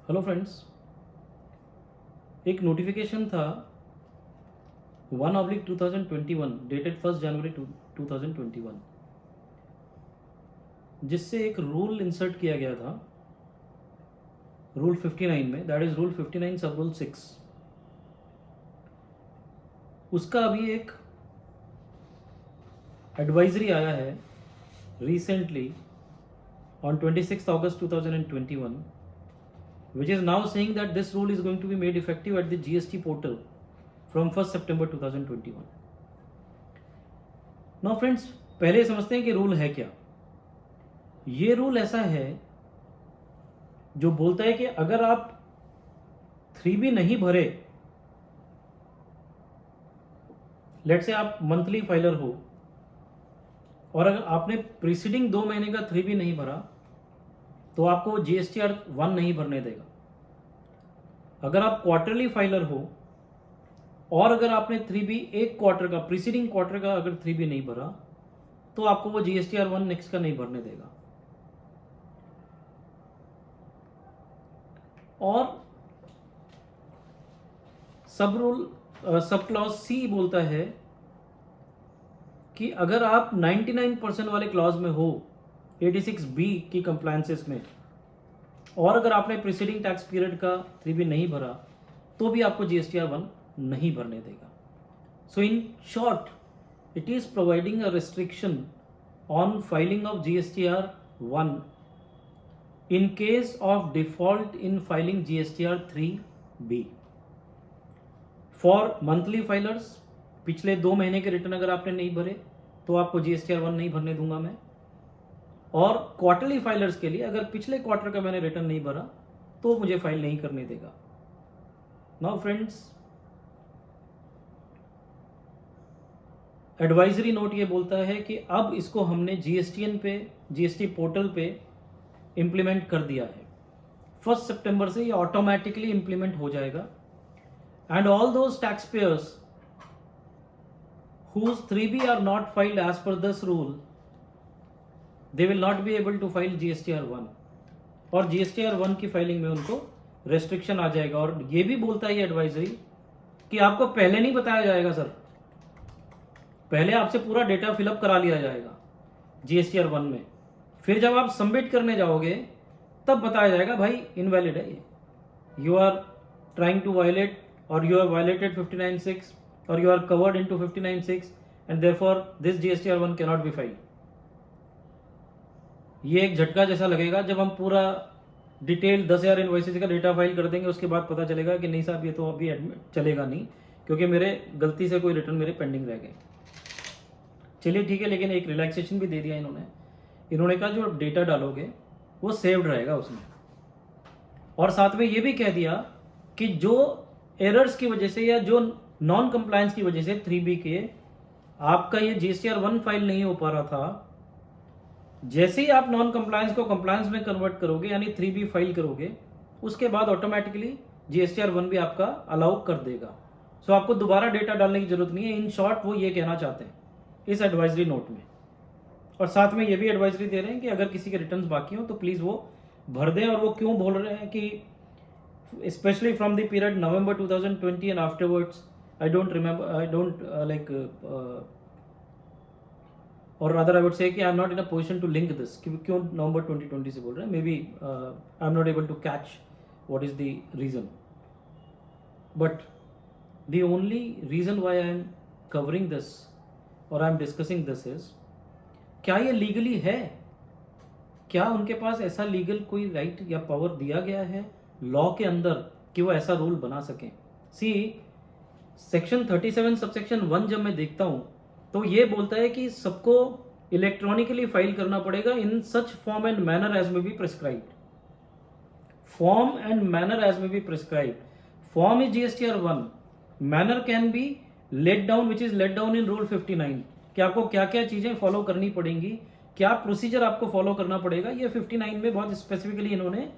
Hello friends, एक notification था 1/2021 dated 1 जनवरी 2021, जिससे एक रूल इंसर्ट किया गया था रूल 59 में, दैट इज रूल 59 सब रूल 6। उसका अभी एक एडवाइजरी आया है recently on 26 August 2021, which is now saying that this rule is going to be made effective at the GST portal from 1st September 2021. Now friends, पहले समझते हैं कि रूल है क्या। ये रूल ऐसा है जो बोलता है कि अगर आप 3B नहीं भरे, लेट से आप मंथली फाइलर हो और अगर आपने प्रीसीडिंग 2 महीने का 3B नहीं भरा तो आपको GSTR 1 नहीं भरने देगा। अगर आप क्वार्टरली फाइलर हो और अगर आपने 3B एक क्वार्टर का, प्रीसीडिंग क्वार्टर का अगर 3B नहीं भरा तो आपको वो GSTR 1 नेक्स्ट का नहीं भरने देगा। और सब क्लॉज सी बोलता है कि अगर आप 99% वाले क्लॉज में हो 86B की कंप्लायंसेस में और अगर आपने प्रीसीडिंग टैक्स पीरियड का 3B नहीं भरा तो भी आपको GSTR 1 नहीं भरने देगा। So in short it is providing a restriction on filing of GSTR 1 in case of default in filing GSTR 3B for monthly filers। पिछले 2 महीने के रिटर्न अगर आपने नहीं भरे तो आपको GSTR 1 नहीं भरने दूंगा मैं। और क्वार्टरली फाइलर्स के लिए अगर पिछले क्वार्टर का मैंने रिटर्न नहीं भरा तो मुझे फाइल नहीं करने देगा। नाउ फ्रेंड्स, एडवाइजरी नोट ये बोलता है कि अब इसको हमने GSTN पे, GST पोर्टल पे इम्प्लीमेंट कर दिया है। 1 सितंबर से ये ऑटोमेटिकली इम्प्लीमेंट हो जाएगा and all those tax payers whose 3B are not filed as per this rule, they will not be able to file GSTR 1 और GSTR 1 की फाइलिंग में उनको रेस्ट्रिक्शन आ जाएगा। और ये भी बोलता है ये एडवाइजरी कि आपको पहले नहीं बताया जाएगा सर, पहले आपसे पूरा डेटा फिलअप करा लिया जाएगा GSTR 1 में, फिर जब आप सबमिट करने जाओगे तब बताया जाएगा भाई इनवैलिड है ये, you are trying to violate or you have violated 59(6) or you are covered into 59(6) and therefore this GSTR 1 cannot be filed। ये एक झटका जैसा लगेगा जब हम पूरा डिटेल 10,000 इनवॉइसेज का डेटा फाइल कर देंगे, उसके बाद पता चलेगा कि नहीं साहब ये तो अभी चलेगा नहीं क्योंकि मेरे गलती से कोई रिटर्न मेरे पेंडिंग रह गए। चलिए ठीक है, लेकिन एक रिलैक्सेशन भी दे दिया इन्होंने कहा जो डेटा डालोगे वो सेव्ड रहेगा उसमें, और साथ में ये भी कह दिया कि जो एरर्स की वजह से या जो नॉन कंप्लायंस की वजह से 3B के आपका ये GSTR 1 फाइल नहीं हो पा रहा था, जैसे ही आप नॉन कंप्लायंस को कंप्लायंस में कन्वर्ट करोगे यानी 3B फाइल करोगे उसके बाद ऑटोमेटिकली GSTR 1 भी आपका अलाउ कर देगा। सो आपको दोबारा डेटा डालने की जरूरत नहीं है। इन शॉर्ट वो ये कहना चाहते हैं इस एडवाइजरी नोट में। और साथ में ये भी एडवाइजरी दे रहे हैं कि अगर किसी के रिटर्न्स बाकी हो तो प्लीज़ वो भर दें। और वो क्यों बोल रहे हैं कि specially from the period November 2020 and afterwards, I don't remember, I don't or rather I would say कि I am not in a position to link this कि क्यों नवंबर 2020 से बोल रहे हैं। May be I am not able to catch what is the reason, but the only reason why I am covering this or I am discussing this is क्या ये legally है, क्या उनके पास ऐसा लीगल कोई राइट या पावर दिया गया है लॉ के अंदर कि वो ऐसा रूल बना सकें। सी सेक्शन 37 सबसेक्शन 1 जब मैं देखता हूं तो ये बोलता है कि सबको इलेक्ट्रॉनिकली फाइल करना पड़ेगा in such form and manner as may be prescribed. Form and manner as may be prescribed. Form is GSTR 1, manner can be laid down which is laid down in rule 59 कि आपको क्या क्या चीजें follow करनी पड़ेंगी, क्या procedure आपको follow करना पड़ेगा, ये 59 में बहुत स्पेसिफिकली इन्होंने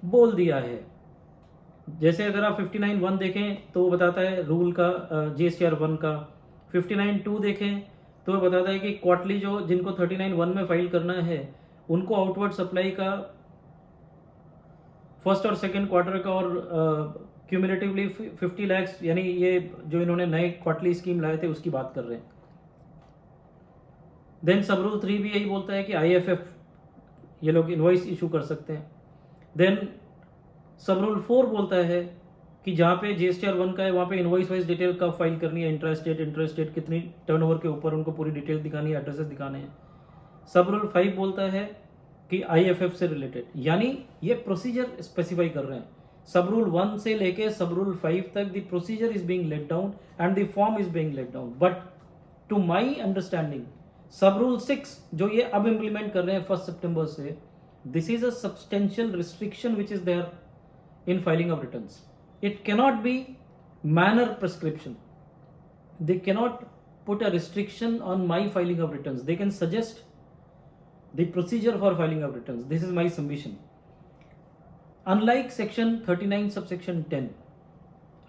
बोल दिया है। जैसे अगर आप 59(1) देखें तो वो बताता है रूल का GSTR 1 का। 59(2) देखें तो वो बताता है कि क्वार्टरली जो जिनको 39(1) में फाइल करना है उनको आउटवर्ड सप्लाई का फर्स्ट और सेकेंड क्वार्टर का और क्यूमुलेटिवली 50 lakhs, यानी ये जो इन्होंने नए क्वार्टरली स्कीम लाए थे उसकी बात कर रहे हैं. देन सब रूल 3 भी यही बोलता है कि IFF ये लोग इनवॉइस इशू कर सकते हैं. देन सब रूल 4 बोलता है कि जहाँ पे GSTR 1 का है वहाँ पे इनवॉइस वाइज डिटेल कब फाइल करनी है, इंटरेस्ट कितनी टर्नओवर के ऊपर उनको पूरी डिटेल दिखानी है, एड्रेसेस दिखाने हैं. सब रूल 5 बोलता है कि IFF से रिलेटेड, यानी ये प्रोसीजर स्पेसिफाई कर रहे हैं. सब रूल 1 से लेके सब रूल 5 तक the procedure is being laid down and the form is being laid down. But to my understanding सब रूल 6 जो ये अब इम्प्लीमेंट कर रहे हैं 1 सितंबर से, this is a substantial restriction which is there in filing of returns. It cannot be manner prescription. They cannot put a restriction on my filing of returns. They can suggest the procedure for filing of returns. This is my submission. Unlike section 39 subsection 10,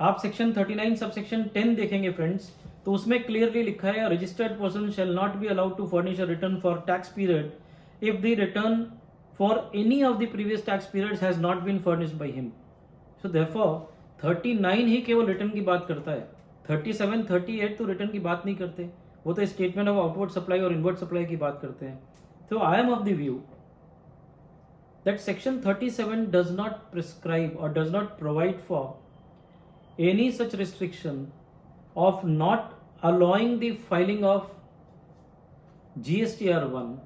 आप section 39 subsection 10 देखेंगे friends, तो उसमें clearly लिखा है registered person shall not be allowed to furnish a return for tax period if the return for any of the previous tax periods has not been furnished by him. So therefore 39 ही केवल return की बात करता है. 37, 38 तो return की बात नहीं करते, वो तो स्टेटमेंट ऑफ आउटवर्ड सप्लाई और इनवर्ड सप्लाई की बात करते हैं. तो I am of the view that section 37 does not prescribe or does not provide for any such restriction of not allowing the filing of GSTR 1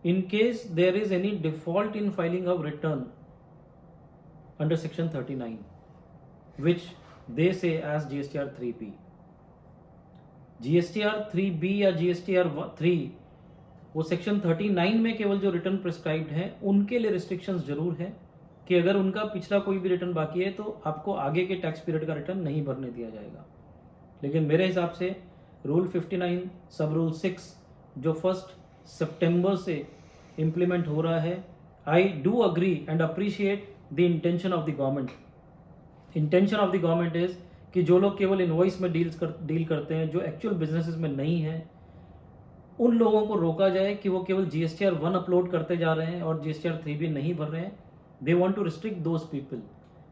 in case there is any default in filing of return under section 39, which they say as GSTR 3B. GSTR 3B या GSTR 3 वो section 39 में केवल जो return prescribed है उनके लिए restrictions जरूर है कि अगर उनका पिछला कोई भी रिटर्न बाकी है तो आपको आगे के टैक्स पीरियड का रिटर्न नहीं भरने दिया जाएगा. लेकिन मेरे हिसाब से रूल 59 सब रूल 6 जो 1 सितंबर से इम्प्लीमेंट हो रहा है, I do agree and appreciate the intention of the government. Intention of the government is कि जो लोग केवल इनवॉइस में डील करते हैं, जो एक्चुअल बिजनेसेस में नहीं है, उन लोगों को रोका जाए कि वो केवल GSTR 1 अपलोड करते जा रहे हैं और GSTR 3 भी नहीं भर रहे हैं. They want to restrict those people,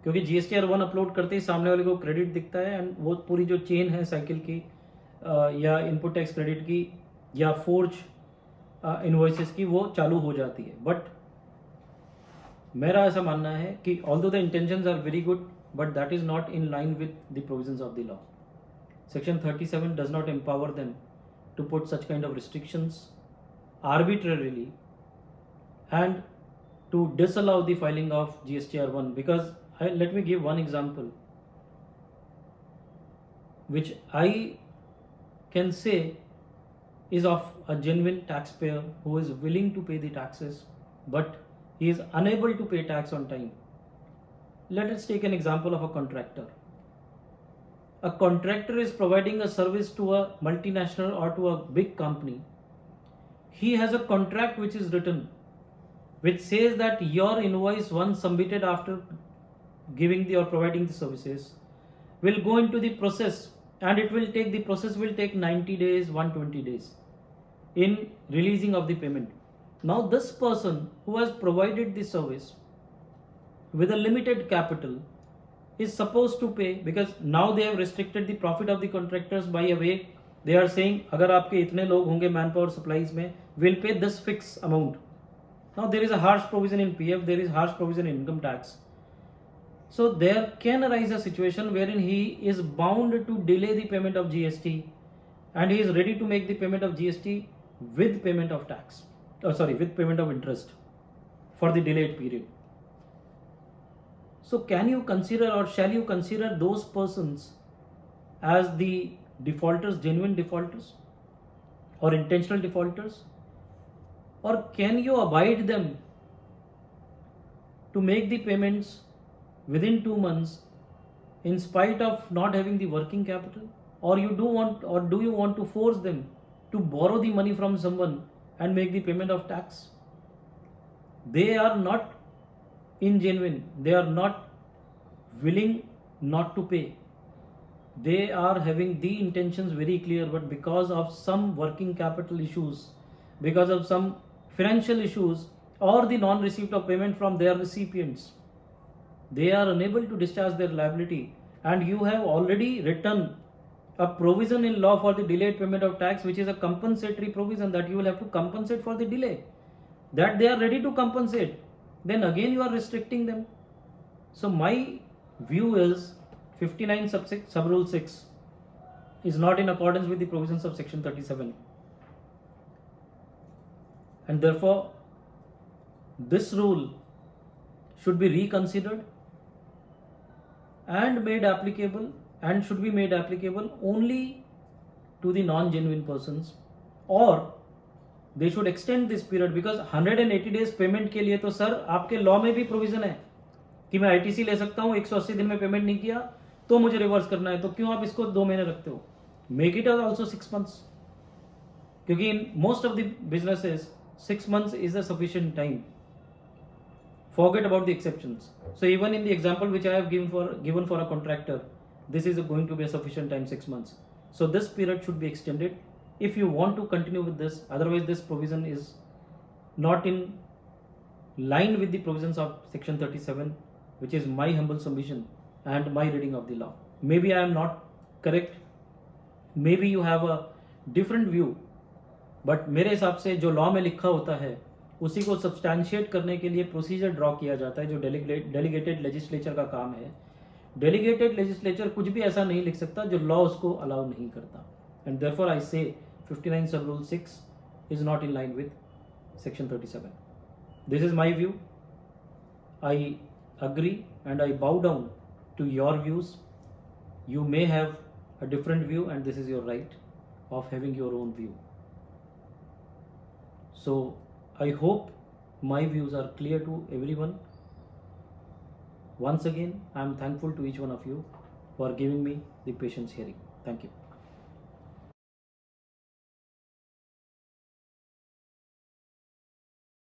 क्योंकि GSTR 1 अपलोड करते ही सामने वाले को क्रेडिट दिखता है एंड वो पूरी जो चेन है साइकिल की या इनपुट टैक्स क्रेडिट की या फोर्ज इनवॉइसेस की वो चालू हो जाती है. बट मेरा ऐसा मानना है कि although the intentions are very good but that is not in line with the provisions of the law. Section 37 does not empower them to put such kind of restrictions arbitrarily and to disallow the filing of GSTR 1, because let me give one example which I can say is of a genuine taxpayer who is willing to pay the taxes but he is unable to pay tax on time. Let us take an example of a contractor. A contractor is providing a service to a multinational or to a big company. He has a contract which is written which says that your invoice once submitted after giving the or providing the services will go into the process and the process will take 90 days, 120 days in releasing of the payment. Now this person who has provided the service with a limited capital is supposed to pay, because now they have restricted the profit of the contractors by a way they are saying अगर आपके इतने लोग होंगे man power supplies में, will pay this fixed amount. Now there is a harsh provision in PF, there is harsh provision in income tax. So there can arise a situation wherein he is bound to delay the payment of GST and he is ready to make the payment of GST with payment of tax, with payment of interest for the delayed period. So can you consider or shall you consider those persons as the defaulters, genuine defaulters or intentional defaulters, or can you abide them to make the payments within 2 months in spite of not having the working capital, or do you want to force them to borrow the money from someone and make the payment of tax? They are not ingenuine, they are not willing not to pay, they are having the intentions very clear, but because of some working capital issues, because of some financial issues, or the non-receipt of payment from their recipients, they are unable to discharge their liability, and you have already written a provision in law for the delayed payment of tax, which is a compensatory provision that you will have to compensate for the delay, that they are ready to compensate, then again you are restricting them. So my view is 59 sub rule 6 is not in accordance with the provisions of section 37, and therefore this rule should be reconsidered and made applicable, and should be made applicable only to the non-genuine persons, or they should extend this period, because 180 days payment के लिए तो sir आपके law में भी provision है कि मैं ITC ले सकता हूं, 180 दिन में पेमेंट नहीं किया तो मुझे रिवर्स करना है, तो क्यों आप इसको 2 महीने रखते हो? मेक इट ऑल्सो 6 months, क्योंकि in most of the businesses 6 months is a sufficient time. Forget about the exceptions. So even in the example which I have given for a contractor, this is going to be a sufficient time, 6 months. So this period should be extended if you want to continue with this. Otherwise this provision is not in line with the provisions of section 37, which is my humble submission and my reading of the law. Maybe I am not correct, maybe you have a different view, but मेरे हिसाब से जो law में लिखा होता है उसी को सब्सटैंशिएट करने के लिए प्रोसीजर ड्रॉ किया जाता है, जो डेलीगेटेड लेजिस्लेचर का काम है. डेलीगेटेड लेजिस्लेचर कुछ भी ऐसा नहीं लिख सकता जो लॉ उसको अलाउ नहीं करता, एंड देयरफॉर आई से 59 सब rule 6 is not in line with section 37. This is my view. I agree and I bow down to your views. You may have a different view, and this is your right of having your own view. So I hope my views are clear to everyone. Once again, I am thankful to each one of you for giving me the patience hearing. Thank you.